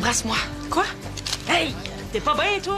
Embrasse-moi. Quoi? Hey! T'es pas bien, toi?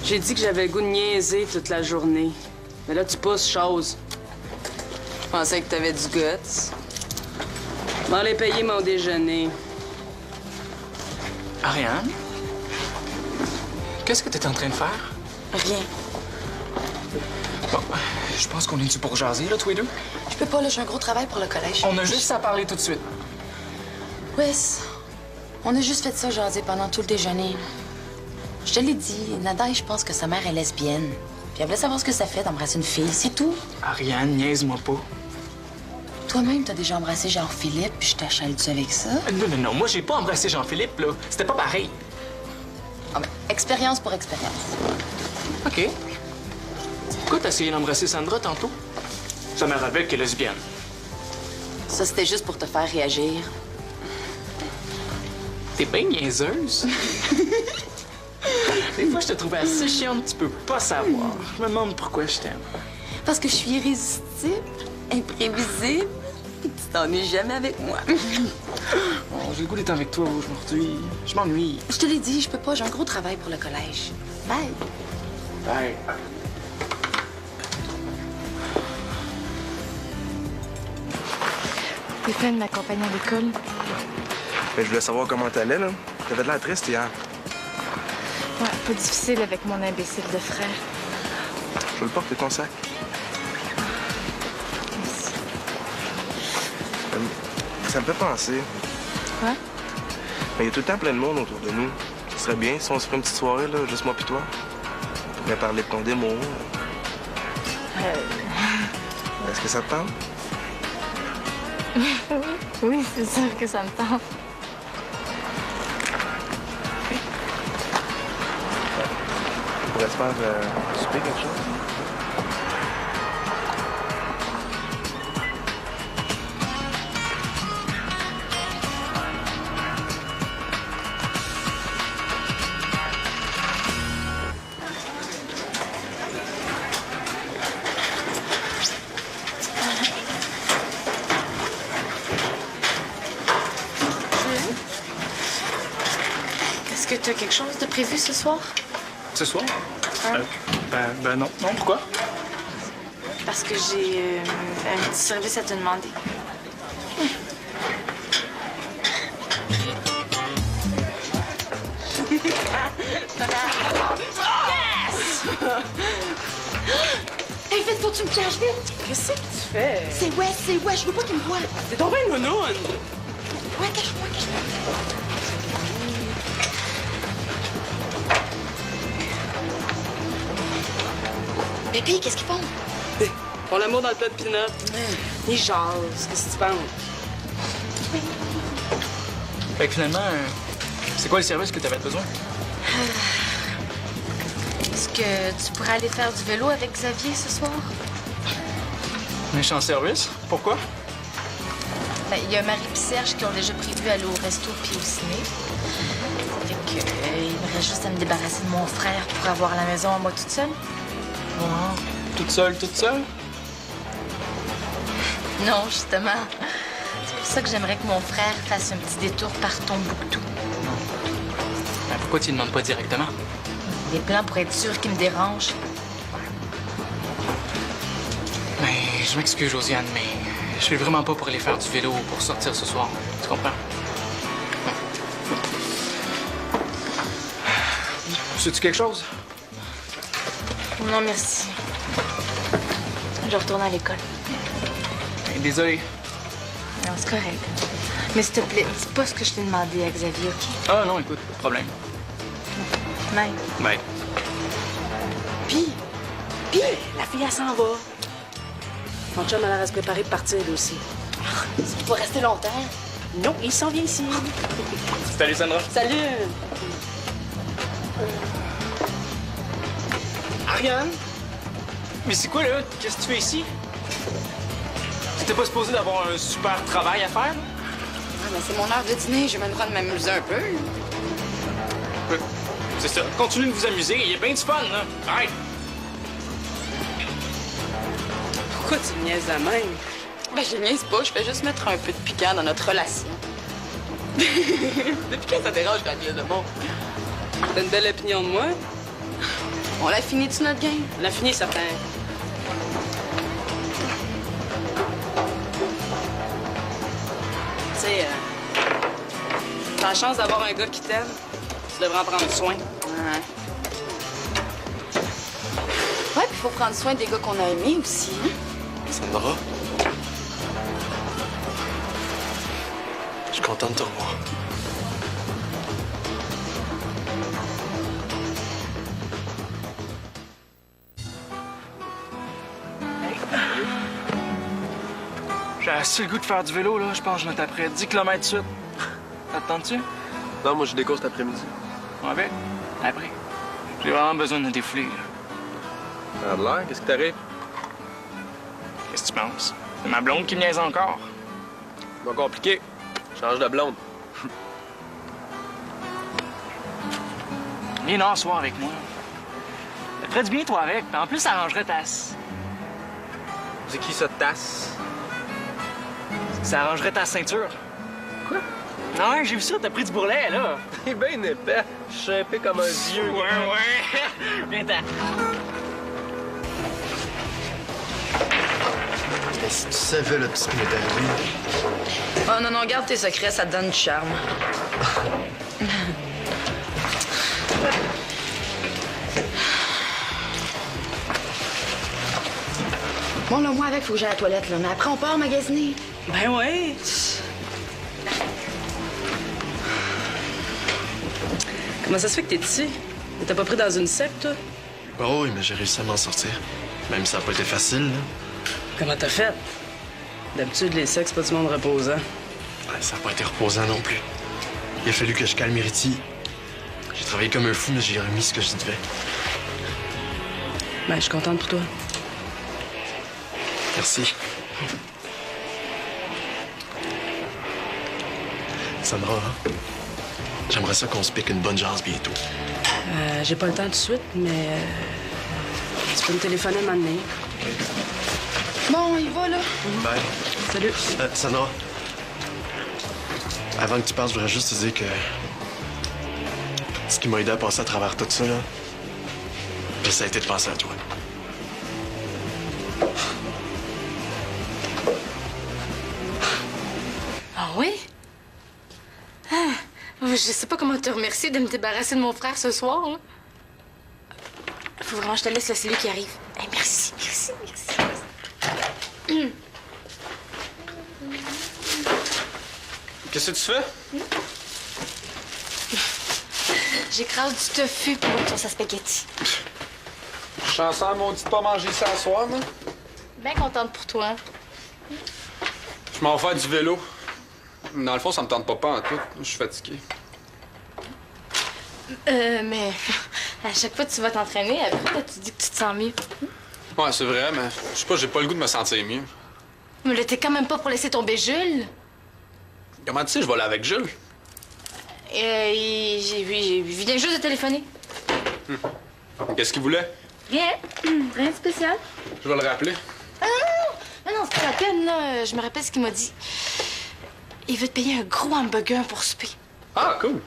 J'ai dit que j'avais le goût de niaiser toute la journée. Mais là, tu pousses chose. Je pensais que t'avais du guts. M'en aller payer mon déjeuner. Ariane? Qu'est-ce que t'es en train de faire? Rien. Bon, je pense qu'on est dû pour jaser, là, tous les deux. Je peux pas, là, j'ai un gros travail pour le collège. On a juste à parler tout de suite. Wes, on a juste fait ça jaser pendant tout le déjeuner. Je te l'ai dit, Nada, je pense que sa mère est lesbienne. Puis elle voulait savoir ce que ça fait d'embrasser une fille, c'est tout. Ariane, niaise-moi pas. Toi-même, t'as déjà embrassé Jean-Philippe, puis je t'achale-tu avec ça? Non, moi, j'ai pas embrassé Jean-Philippe, là. C'était pas pareil. Ah ben, expérience pour expérience. OK. Pourquoi t'as essayé d'embrasser Sandra tantôt? Sa mère avec est lesbienne. Ça, c'était juste pour te faire réagir. T'es bien niaiseuse. Des fois, je te trouvais assez chiante, tu peux pas savoir. Je me demande pourquoi je t'aime. Parce que je suis irrésistible, imprévisible. Tu t'ennuies jamais avec moi. Oh, j'ai le goût d'être avec toi aujourd'hui. Je m'ennuie. Je te l'ai dit, je peux pas, j'ai un gros travail pour le collège. Bye. Bye. Stéphane m'accompagne à l'école. Ben, je voulais savoir comment t'allais, là. T'avais de l'air triste hier. Ouais, pas difficile avec mon imbécile de frère. Je vais le porter ton sac. Merci. Ça me fait penser. Quoi? Ben, il y a tout le temps plein de monde autour de nous. Ce serait bien si on se ferait une petite soirée, là, juste moi puis toi. On pourrait parler de ton démon. Est-ce que ça te tente? Oui, c'est sûr que ça me tente. On pourrait se faire souper quelque chose? Est-ce que tu as quelque chose de prévu ce soir? Ce soir? Ben non. Non, pourquoi? Parce que j'ai un petit service à te demander. Hey, vite, faut que tu me caches vite. Qu'est-ce que tu fais? C'est ouais, je veux pas qu'il me voie. T'es tombé une nounoune! Ouais, cache-moi. Bébé, qu'est-ce qu'ils font? Font l'amour dans le plat de peanut. Ils jasent. Qu'est-ce que tu penses? Fait que finalement, c'est quoi le service que t'avais besoin? Est-ce que tu pourrais aller faire du vélo avec Xavier ce soir? Méchant service? Pourquoi? Ben, il y a Marie et Serge qui ont déjà prévu aller au resto puis au ciné. Fait que, il me reste juste à me débarrasser de mon frère pour avoir la maison à moi toute seule. Wow. Toute seule? Non, justement. C'est pour ça que j'aimerais que mon frère fasse un petit détour par Tombouctou. Ben, pourquoi tu ne demandes pas directement? Des plans pour être sûr qu'il me dérange. Ben, je m'excuse, Josiane, mais je suis vraiment pas pour aller faire du vélo ou pour sortir ce soir. Tu comprends? Sais-tu quelque chose? Non, merci. Je retourne à l'école. Ben, désolé. Non, c'est correct. Mais s'il te plaît, dis pas ce que je t'ai demandé à Xavier, OK? Ah non, écoute, pas de problème. Bye. Bye. Puis, la fille, elle s'en va. Mon chum a l'air à se préparer pour partir, lui aussi. Tu vas rester longtemps. Non, il s'en vient ici. Salut, Sandra. Salut! Ariane? Mais c'est quoi, là? Qu'est-ce que tu fais ici? T'étais pas supposé d'avoir un super travail à faire? Ah, mais c'est mon heure de dîner. J'ai même le droit de m'amuser un peu. C'est ça. Continuez de vous amuser. Il y a bien du fun, là. Arrête! Pourquoi tu me niaises la même? Ben, je niaise pas. Je fais juste mettre un peu de piquant dans notre relation. Depuis quand ça dérange quand il y a de monde? T'as une belle opinion de moi? On l'a fini-tu, notre game? On a fini, certain. Tu sais, t'as la chance d'avoir un gars qui t'aime. Tu devrais en prendre soin. Ouais. Ouais, puis faut prendre soin des gars qu'on a aimés aussi. Sandra? Je suis content de te revoir. J'ai assez le goût de faire du vélo, là. Je pense que je me taperais 10 km de suite. Ça te tente-tu? Non, moi, j'ai des courses cet après-midi. Ouais, ben, après. J'ai vraiment besoin de me défouler, là. Ça a de l'air, qu'est-ce qui t'arrive? Qu'est-ce que tu penses? C'est ma blonde qui me niaise encore. Pas compliqué. Change de blonde. Viens là, soir avec moi. Ça te ferait du bien, toi, avec. Puis en plus, ça arrangerait ta... C'est qui ça, tasse? Ça arrangerait ta ceinture. Quoi? Non, ouais, j'ai vu ça, t'as pris du bourrelet, là. T'es bien épais. Je suis épais comme un vieux. Ouais. Viens-t'en. Si tu savais le petit qui m'est arrivé. Oh non, non, garde tes secrets, ça te donne du charme. Bon, là, moi, avec, faut que j'aille à la toilette, là. Mais après, on part magasiner. Ben ouais. Comment ça se fait que t'es ici? T'as pas pris dans une secte, toi? Oh oui, mais j'ai réussi à m'en sortir. Même si ça n'a pas été facile, là. Comment t'as fait? D'habitude, les sexes, c'est pas du monde reposant. Ouais, ça n'a pas été reposant non plus. Il a fallu que je calme Riti. J'ai travaillé comme un fou, mais j'ai remis ce que je devais. Ben, je suis contente pour toi. Merci. Sandra, hein? J'aimerais ça qu'on se pique une bonne jase bientôt. J'ai pas le temps tout de suite, mais tu peux me téléphoner maintenant. Bon, il va, là. Bye. Salut. Sandra, avant que tu passes, je voudrais juste te dire que ce qui m'a aidé à passer à travers tout ça, là, ça a été de penser à toi. Ah oui? Ah, je sais pas comment te remercier de me débarrasser de mon frère ce soir. Là. Faut vraiment que je te laisse, là, c'est lui qui arrive. Hey, merci, merci, merci. Qu'est-ce que tu fais? J'écrase du tofu pour une sauce à spaghetti. Chanson maudite pas manger ça ce soir, moi. Bien contente pour toi. Je m'en vais faire du vélo. Dans le fond, ça me tente pas en tout. Je suis fatigué. Mais à chaque fois que tu vas t'entraîner, après, tu dis que tu te sens mieux. Ouais, c'est vrai, mais je sais pas, j'ai pas le goût de me sentir mieux. Mais là, t'es quand même pas pour laisser tomber Jules. Comment tu sais, je vais aller avec Jules? Il vient juste de téléphoner. Qu'est-ce qu'il voulait? Rien. Rien de spécial. Je vais le rappeler. Ah non! Non, c'est pas la peine, là. Je me rappelle ce qu'il m'a dit. Il veut te payer un gros hamburger pour souper. Ah, cool.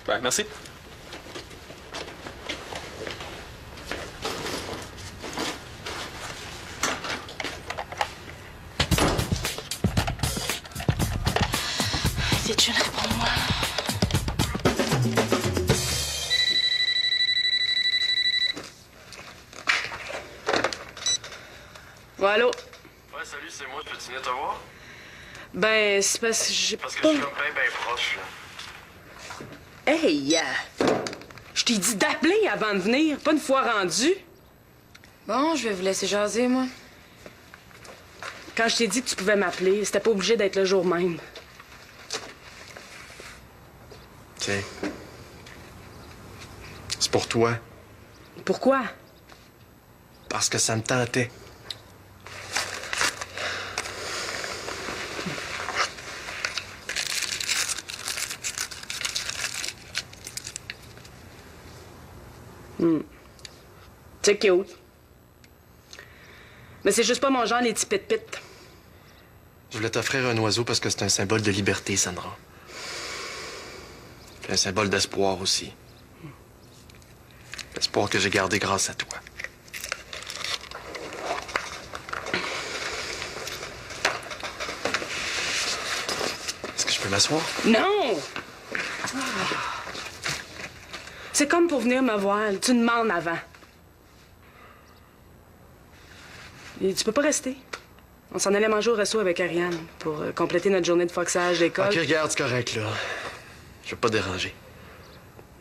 Ben, merci. Vite, Jules, réponds-moi. Voilà. Ouais, salut, c'est moi. Peux-tu venir te voir? Ben, c'est parce que j'ai Parce que pas... je suis comme ben proche, là. Hey! Je t'ai dit d'appeler avant de venir, pas une fois rendu. Bon, je vais vous laisser jaser, moi. Quand je t'ai dit que tu pouvais m'appeler, c'était pas obligé d'être le jour même. Tiens. C'est pour toi. Pourquoi? parce que ça me tentait. C'est cute. Mais c'est juste pas mon genre, les petits pit-pit. Je voulais t'offrir un oiseau parce que c'est un symbole de liberté, Sandra. Puis un symbole d'espoir aussi. L'espoir que j'ai gardé grâce à toi. Est-ce que je peux m'asseoir? Non! C'est comme pour venir me voir. Tu demandes avant. Et tu peux pas rester. On s'en allait manger au resto avec Ariane pour compléter notre journée de foxage d'école. Ok, regarde, c'est correct, là. Je veux pas déranger.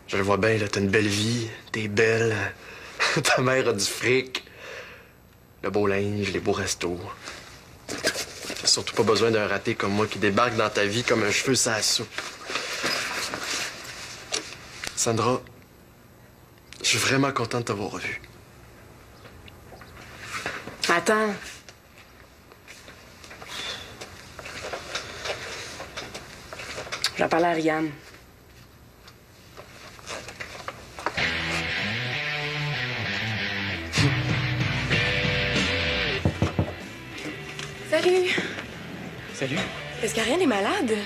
Je le vois bien, là, t'as une belle vie, t'es belle, ta mère a du fric, le beau linge, les beaux restos. T'as surtout pas besoin d'un raté comme moi qui débarque dans ta vie comme un cheveu sur la soupe. Sandra, je suis vraiment content de t'avoir revue. Attends. Je vais parler à Ariane. Salut! Salut. Est-ce qu'Ariane est malade?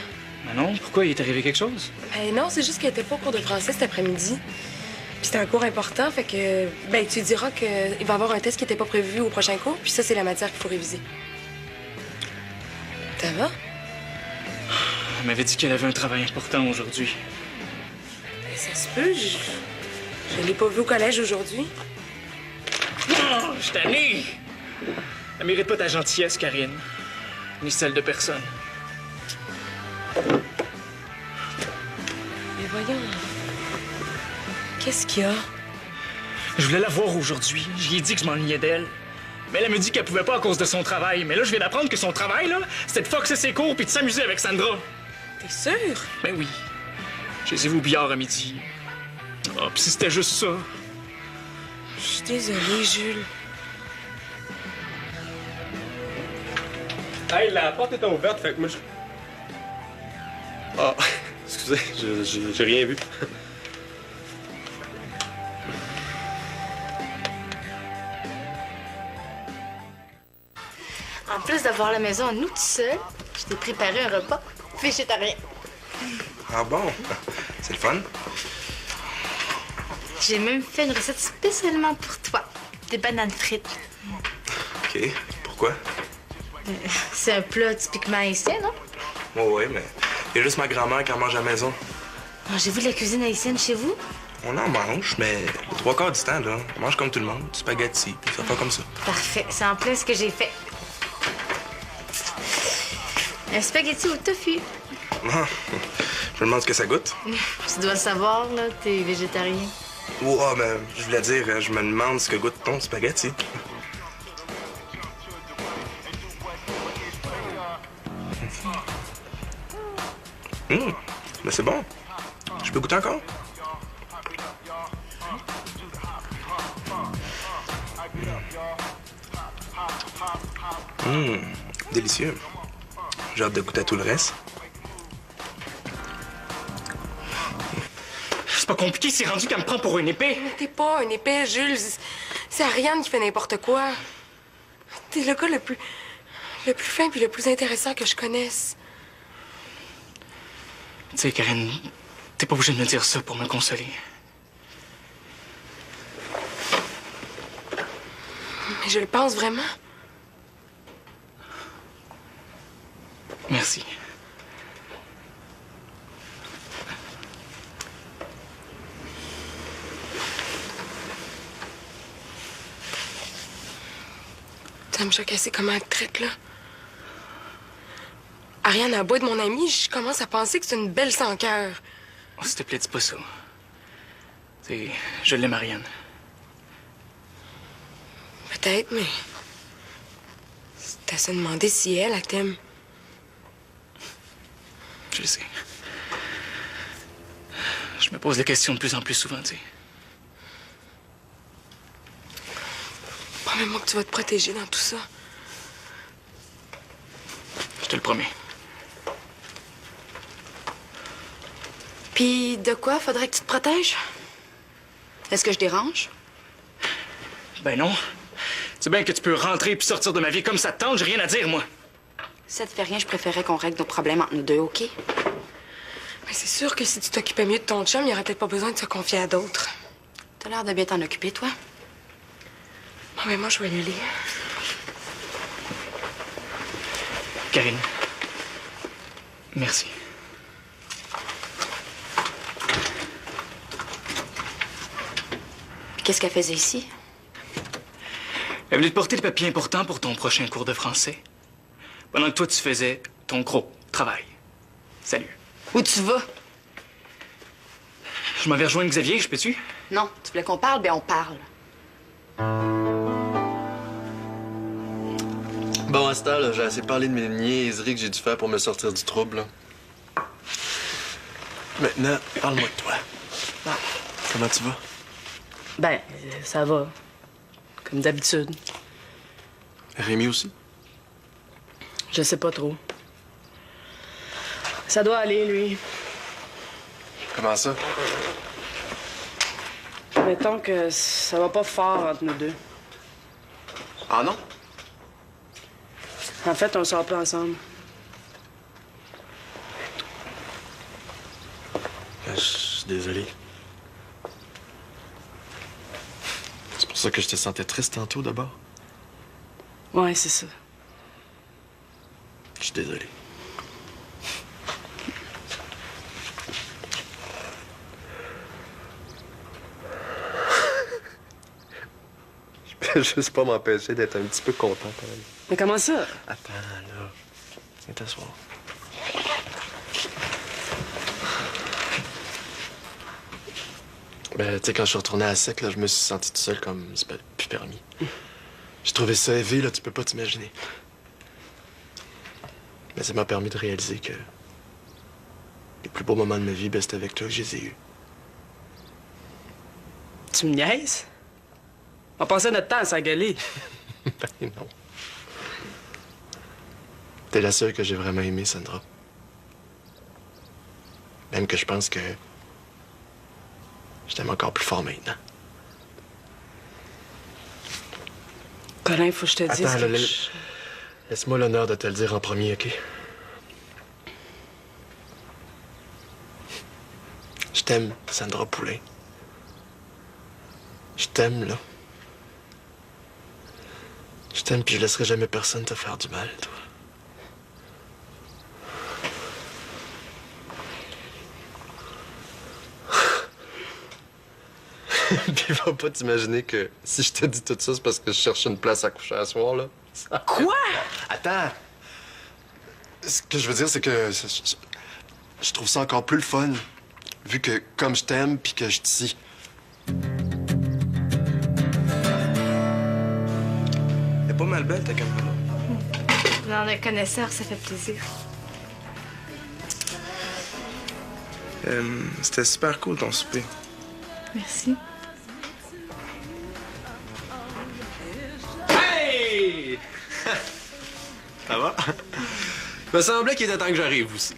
Manon, pourquoi? Il est arrivé quelque chose? Ben non, c'est juste qu'elle était pas au cours de français cet après-midi. Puis c'était un cours important, fait que... Ben, tu diras qu'il va y avoir un test qui était pas prévu au prochain cours, puis ça, c'est la matière qu'il faut réviser. Ça va? Elle m'avait dit qu'elle avait un travail important aujourd'hui. Ben, ça se peut, je l'ai pas vue au collège aujourd'hui. Non, je suis tanné! Elle mérite pas ta gentillesse, Karine. Ni celle de personne. Mais voyons... Qu'est-ce qu'il y a? Je voulais la voir aujourd'hui. J'y ai dit que je m'ennuyais d'elle. Mais elle me dit qu'elle pouvait pas à cause de son travail. Mais là, je viens d'apprendre que son travail, là, c'était de foxer ses cours puis de s'amuser avec Sandra. T'es sûr? Ben oui. Je les ai vus au billard à midi. Ah, pis si c'était juste ça. Je suis désolée, Jules. Hey, la porte est ouverte, fait que moi je... Ah, excusez, j'ai rien vu. En plus d'avoir la maison à nous tout seuls, je t'ai préparé un repas végétarien. Ah bon? C'est le fun? J'ai même fait une recette spécialement pour toi. Des bananes frites. OK. Pourquoi? C'est un plat typiquement haïtien, non? Ouais, mais il y a juste ma grand-mère qui en mange à la maison. Mangez-vous de la cuisine haïtienne chez vous? On en mange, mais les 3 quarts du temps, là, on mange comme tout le monde. Du spaghetti, puis ça fait comme ça. Parfait, c'est en plein ce que j'ai fait. Un spaghetti au tofu. Ah, je me demande ce que ça goûte. Tu dois le savoir, là, t'es végétarien. Oh, ben, je voulais dire, je me demande ce que goûte ton spaghetti. Mais c'est bon. Je peux goûter encore? Délicieux. J'ai hâte de goûter à tout le reste. C'est pas compliqué, c'est rendu qu'elle me prend pour une épée. Mais t'es pas un épais, Jules. C'est Ariane qui fait n'importe quoi. T'es le gars le plus fin puis le plus intéressant que je connaisse. Tu sais, Karine, t'es pas obligée de me dire ça pour me consoler. Mais je le pense vraiment. Merci. Ça me choque assez comment elle te traite, là. Ariane, à bout de mon amie, je commence à penser que c'est une belle sans cœur. Oh, s'il te plaît, dis pas ça. Tu sais, je l'aime, Ariane. Peut-être, mais... c'est à se demander si elle t'aime. Je le sais. Je me pose des questions de plus en plus souvent, tu sais. Pas Promets-moi que tu vas te protéger dans tout ça. Je te le promets. Puis de quoi faudrait que tu te protèges? Est-ce que je dérange? Ben non. C'est bien que tu peux rentrer puis sortir de ma vie comme ça te tente, j'ai rien à dire, moi. Si ça te fait rien, je préférerais qu'on règle nos problèmes entre nous deux, OK? Mais c'est sûr que si tu t'occupais mieux de ton chum, il aurait peut-être pas besoin de se confier à d'autres. T'as l'air de bien t'en occuper, toi. Bon, ben moi, je vais y aller. Karine. Merci. Puis qu'est-ce qu'elle faisait ici? Elle venait te porter le papier important pour ton prochain cours de français. Pendant que toi, tu faisais ton gros travail. Salut. Où tu vas? Je m'en vais rejoindre Xavier, je peux-tu? Non, tu voulais qu'on parle? Ben on parle. Bon, à ce temps, là, j'ai assez parlé de mes niaiseries que j'ai dû faire pour me sortir du trouble, là. Maintenant, parle-moi de toi. Comment tu vas? Ben, ça va. Comme d'habitude. Rémi aussi? Je sais pas trop. Ça doit aller, lui. Comment ça? Mettons que ça va pas fort entre nous deux. Ah non? En fait, on sort pas ensemble. Je suis désolé. C'est pour ça que je te sentais triste tantôt, d'abord? Ouais, c'est ça. Je suis désolé. Je peux juste pas m'empêcher d'être un petit peu content quand même. Mais comment ça? Attends, là. Viens t'asseoir. Ben, tu sais, quand je suis retourné à sec, là, je me suis senti tout seul comme c'est pas plus permis. J'ai trouvé ça élevé, là, tu peux pas t'imaginer. Mais ça m'a permis de réaliser que les plus beaux moments de ma vie, ben, c'était avec toi que je les ai eus. Tu me niaises? On passait notre temps à s'engueuler. Ben non. T'es la seule que j'ai vraiment aimée, Sandra. Même que je pense que je t'aime encore plus fort maintenant. Colin, faut que je te dise Attends, que là, laisse-moi l'honneur de te le dire en premier, OK? Je t'aime, Sandra Poulain. Je t'aime, là. Je t'aime, puis je laisserai jamais personne te faire du mal, toi. Puis va pas t'imaginer que si je te dis tout ça, c'est parce que je cherche une place à coucher à soir, là. Quoi? Attends! Ce que je veux dire, c'est que je trouve ça encore plus le fun, vu que comme je t'aime, puis que je te dis. Elle est pas mal belle, ta caméra. Non, un connaisseur, ça fait plaisir. C'était super cool, ton souper. Merci. Hey! Ça va? Il me semblait qu'il était temps que j'arrive aussi.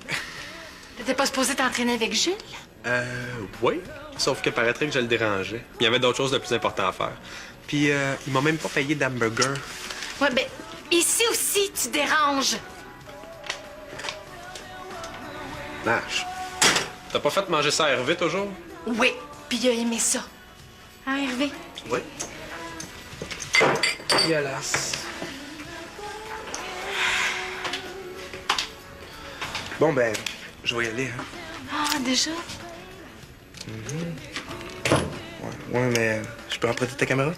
T'étais pas supposé t'entraîner avec Jules? Oui. Sauf que paraîtrait que je le dérangeais. Il y avait d'autres choses de plus importantes à faire. Puis, ils m'ont même pas payé d'hamburger. Ouais, ben, ici aussi, tu déranges. Lâche. T'as pas fait manger ça à Hervé toujours? Oui, puis il a aimé ça. Hein, Hervé? Oui. Dégueulasse. Bon, ben, je vais y aller, hein. Ah, déjà? Ouais, mais je peux emprunter ta caméra?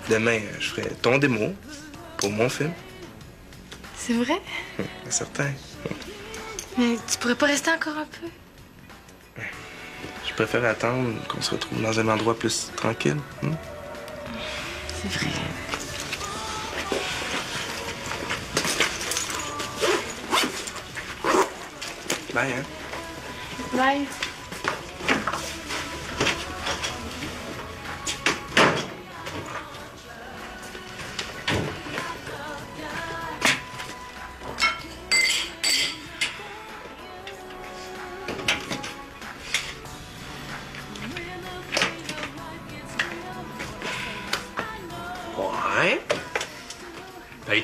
Demain, je ferai ton démo pour mon film. C'est vrai? Certain. Mais tu pourrais pas rester encore un peu? Je préfère attendre qu'on se retrouve dans un endroit plus tranquille. C'est vrai. Bye, hein? Bye.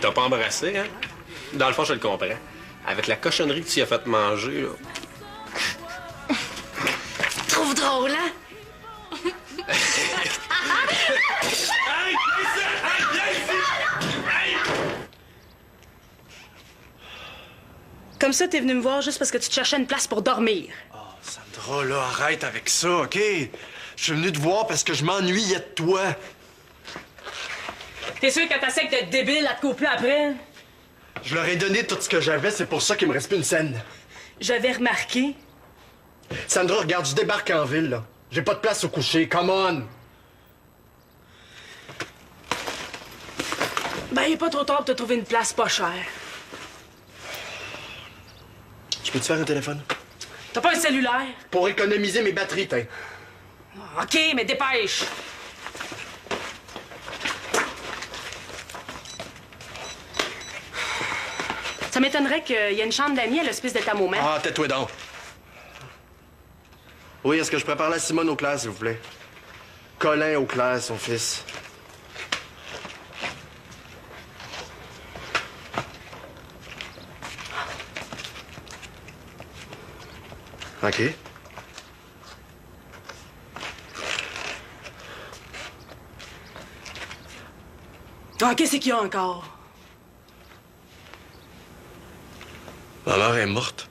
il t'a pas embrassé, hein? Dans le fond, je le comprends. Avec la cochonnerie que tu y as fait manger, là. Trouve drôle, hein? Comme ça, t'es venu me voir juste parce que tu te cherchais une place pour dormir. Oh, Sandra, là, arrête avec ça, OK? Je suis venu te voir parce que je m'ennuyais de toi. T'es sûr que t'essaies d'être débile à te couper après? Je leur ai donné tout ce que j'avais, c'est pour ça qu'il me reste plus une scène. J'avais remarqué. Sandra, regarde, je débarque en ville, là. J'ai pas de place au coucher, come on! Ben, il est pas trop tard pour te trouver une place pas chère. Je peux te faire un téléphone? T'as pas un cellulaire? Pour économiser mes batteries, t'es. OK, mais dépêche. Ça m'étonnerait qu'il y ait une chambre d'amis à l'hospice de ta maman. Ah, tais-toi donc. Oui, est-ce que je prépare la Simone aux classes, s'il vous plaît? Colin aux classes, son fils. OK. Ah, qu'est-ce qu'il y a encore? Ma mère est morte.